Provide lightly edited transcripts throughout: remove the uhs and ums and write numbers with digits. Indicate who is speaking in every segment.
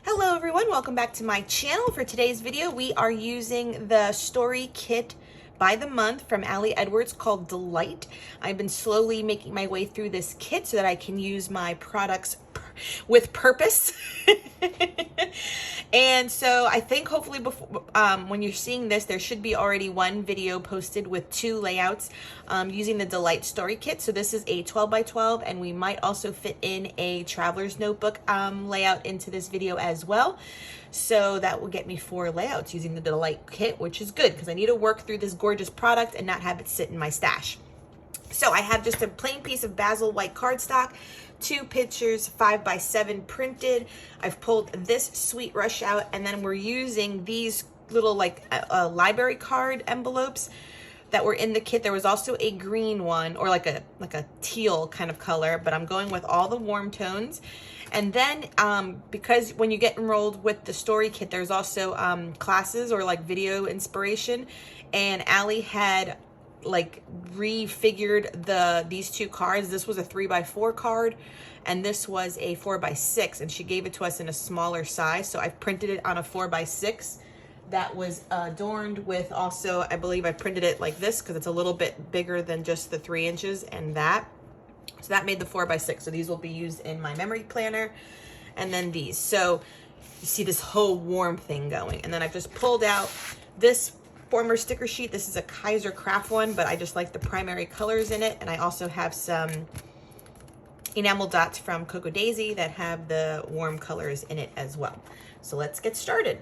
Speaker 1: Hello everyone, welcome back to my channel. For today's video, we are using the story kit by the month from Ali Edwards called Delight. I've been slowly making my way through this kit so that I can use my products with purpose. And so I think hopefully before when you're seeing this, there should be already one video posted with two layouts using the Delight story kit. So this is a 12 by 12, and we might also fit in a traveler's notebook layout into this video as well. So that will get me 4 layouts using the Delight kit, which is good because I need to work through this gorgeous product and not have it sit in my stash. So I have just a plain piece of basil white cardstock, 2 pictures 5 by 7 printed. I've pulled this Sweet Rush out, and then we're using these little like library card envelopes that were in the kit. There was also a green one, or like a teal kind of color, but I'm going with all the warm tones. And then because when you get enrolled with the story kit, there's also classes or like video inspiration, and Ali had like refigured these 2 cards. This was a 3 by 4 card, and this was a 4 by 6, and she gave it to us in a smaller size. So I've printed it on a 4 by 6 that was adorned with also, I believe I printed it like this because it's a little bit bigger than just the 3 inches and that. So that made the 4 by 6. So these will be used in my memory planner, and then these. So you see this whole warm thing going. And then I've just pulled out this former sticker sheet. This is a Kaiser Craft one, but I just like the primary colors in it. And I also have some enamel dots from Cocoa Daisy that have the warm colors in it as well. So let's get started.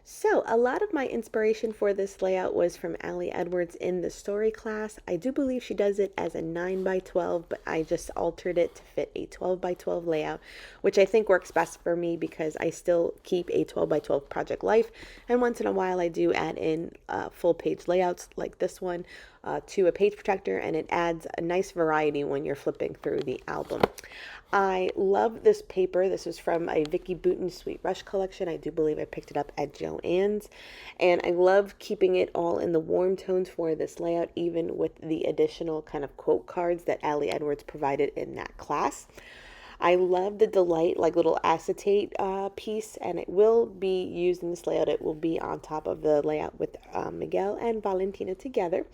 Speaker 2: So a lot of my inspiration for this layout was from Ali Edwards in the story class. I do believe she does it as a 9 by 12, but I just altered it to fit a 12 by 12 layout, which I think works best for me because I still keep a 12 by 12 project life. And once in a while I do add in full page layouts like this one to a page protector, and it adds a nice variety when you're flipping through the album. I love this paper. This is from a Vicky Bouton Sweet Rush collection. I do believe I picked it up at Joann's. And I love keeping it all in the warm tones for this layout, even with the additional kind of quote cards that Ali Edwards provided in that class. I love the Delight like little acetate piece, and it will be used in this layout. It will be on top of the layout with Miguel and Valentina together.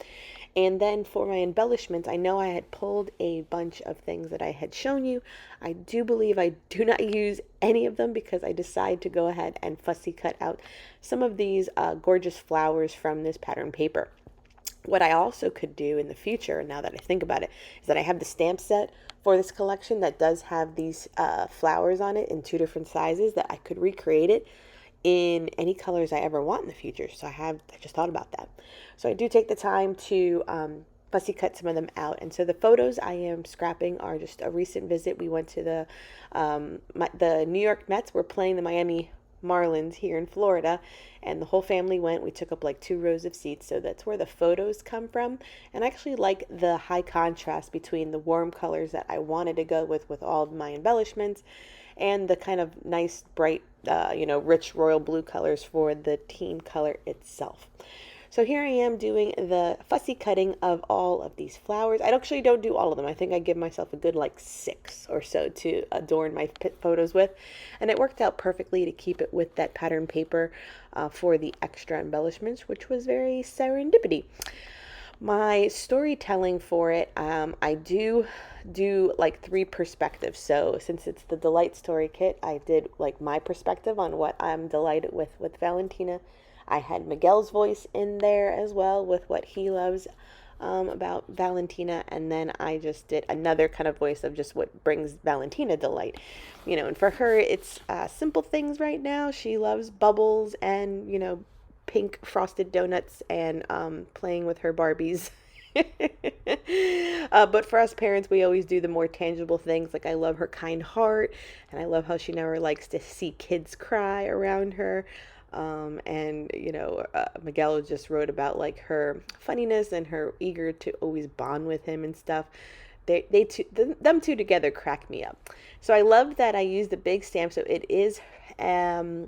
Speaker 2: And then for my embellishments, I know I had pulled a bunch of things that I had shown you. I do believe I do not use any of them because I decided to go ahead and fussy cut out some of these gorgeous flowers from this pattern paper. What I also could do in the future, now that I think about it, is that I have the stamp set for this collection that does have these flowers on it in 2 different sizes, that I could recreate it in any colors I ever want in the future. So I just thought about that. So I do take the time to fussy cut some of them out. And so the photos I am scrapping are just a recent visit. We went to the New York Mets. We're playing the Miami Marlins here in Florida, and the whole family went. We took up like 2 rows of seats, so that's where the photos come from. And I actually like the high contrast between the warm colors that I wanted to go with all of my embellishments, and the kind of nice bright rich royal blue colors for the team color itself. So here I am doing the fussy cutting of all of these flowers. I actually don't do all of them. I think I give myself a good like 6 or so to adorn my photos with. And it worked out perfectly to keep it with that pattern paper for the extra embellishments, which was very serendipity. My storytelling for it, I do like 3 perspectives. So since it's the Delight story kit, I did like my perspective on what I'm delighted with Valentina. I had Miguel's voice in there as well with what he loves about Valentina, and then I just did another kind of voice of just what brings Valentina delight. And for her, it's simple things right now. She loves bubbles and, pink frosted donuts and playing with her Barbies. But for us parents, we always do the more tangible things. Like I love her kind heart, and I love how she never likes to see kids cry around her. Miguel just wrote about like her funniness and her eager to always bond with him and stuff. Them two together crack me up. So I love that I used the big stamp. So it is, I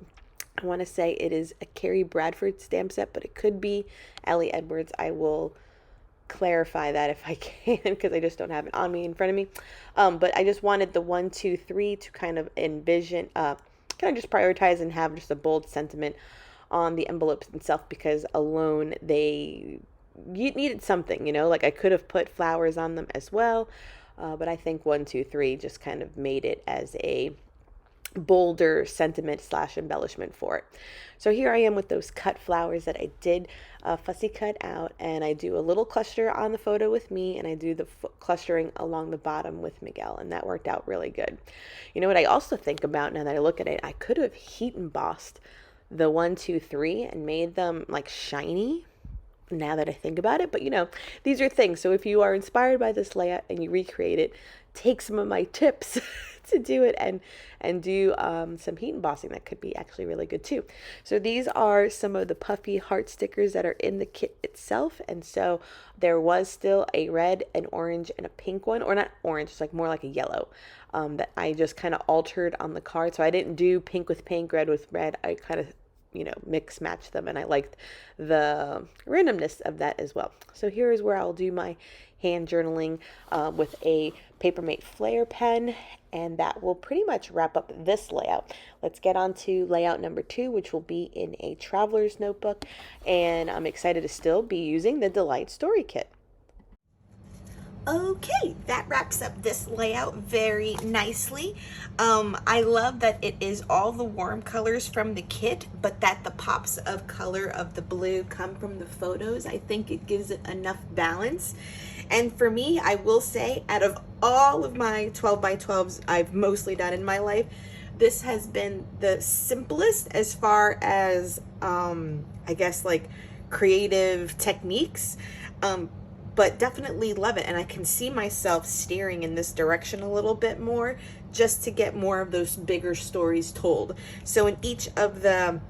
Speaker 2: want to say it is a Carrie Bradford stamp set, but it could be Ali Edwards. I will clarify that if I can, because I just don't have it on me in front of me. But I just wanted the 1, 2, 3 to kind of envision, kind of just prioritize and have just a bold sentiment on the envelopes themselves, because alone they, you needed something, like I could have put flowers on them as well. But I think 1, 2, 3 just kind of made it as a bolder sentiment slash embellishment for it. So here I am with those cut flowers that I did fussy cut out, and I do a little cluster on the photo with me, and I do the clustering along the bottom with Miguel, and that worked out really good. You know what I also think about now that I look at it, I could have heat embossed the 1, 2, 3 and made them like shiny, now that I think about it. But these are things. So if you are inspired by this layout and you recreate it, take some of my tips to do it, and do some heat embossing. That could be actually really good too. So these are some of the puffy heart stickers that are in the kit itself. And so there was still a red, an orange, and a pink one, or not orange, it's like more like a yellow, that I just kind of altered on the card. So I didn't do pink with pink, red with red. I kind of mix match them, and I liked the randomness of that as well. So here is where I'll do my hand journaling with a Papermate Flare pen, and that will pretty much wrap up this layout. Let's get on to layout number 2, which will be in a traveler's notebook, and I'm excited to still be using the Delight Story Kit.
Speaker 1: Okay, that wraps up this layout very nicely. I love that it is all the warm colors from the kit, but that the pops of color of the blue come from the photos. I think it gives it enough balance. And for me, I will say, out of all of my 12 by 12s I've mostly done in my life, this has been the simplest as far as, I guess, like creative techniques. But definitely love it, and I can see myself steering in this direction a little bit more, just to get more of those bigger stories told. So in each of the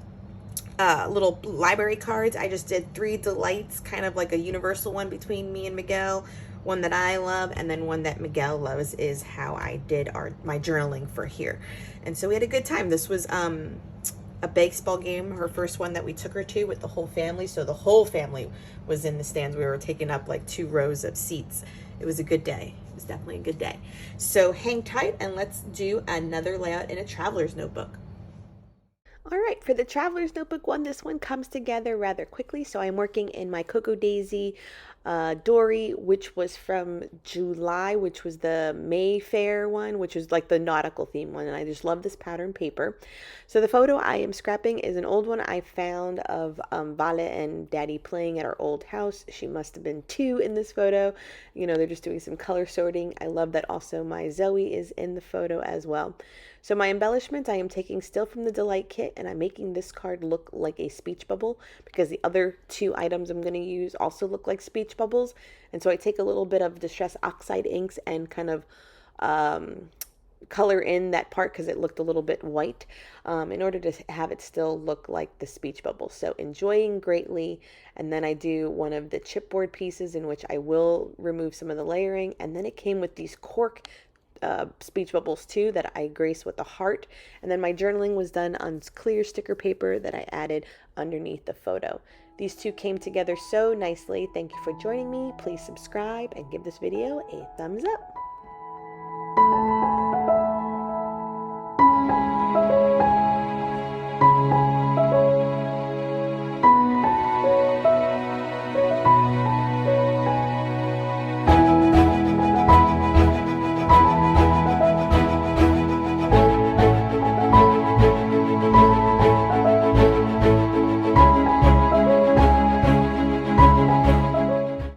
Speaker 1: little library cards, I just did 3 delights, kind of like a universal one between me and Miguel, one that I love, and then one that Miguel loves is how I did my journaling for here. And so we had a good time. This was a baseball game, her first one that we took her to with the whole family. So the whole family was in the stands. We were taking up like 2 rows of seats. It was a good day. It was definitely a good day. So hang tight and let's do another layout in a traveler's notebook.
Speaker 2: All right, for the Traveler's Notebook one, this one comes together rather quickly. So I'm working in my Cocoa Daisy Dory, which was from July, which was the Mayfair one, which was like the nautical theme one. And I just love this pattern paper. So the photo I am scrapping is an old one I found of Vale and Daddy playing at our old house. She must have been 2 in this photo. They're just doing some color sorting. I love that also my Zoe is in the photo as well. So my embellishments I am taking still from the Delight Kit, and I'm making this card look like a speech bubble, because the other 2 items I'm going to use also look like speech bubbles. And so I take a little bit of Distress Oxide inks and kind of color in that part, because it looked a little bit white, in order to have it still look like the speech bubble. So enjoying greatly. And then I do one of the chipboard pieces in which I will remove some of the layering, and then it came with these cork speech bubbles too that I grace with the heart. And then my journaling was done on clear sticker paper that I added underneath the photo. These 2 came together so nicely. Thank you for joining me. Please subscribe and give this video a thumbs up.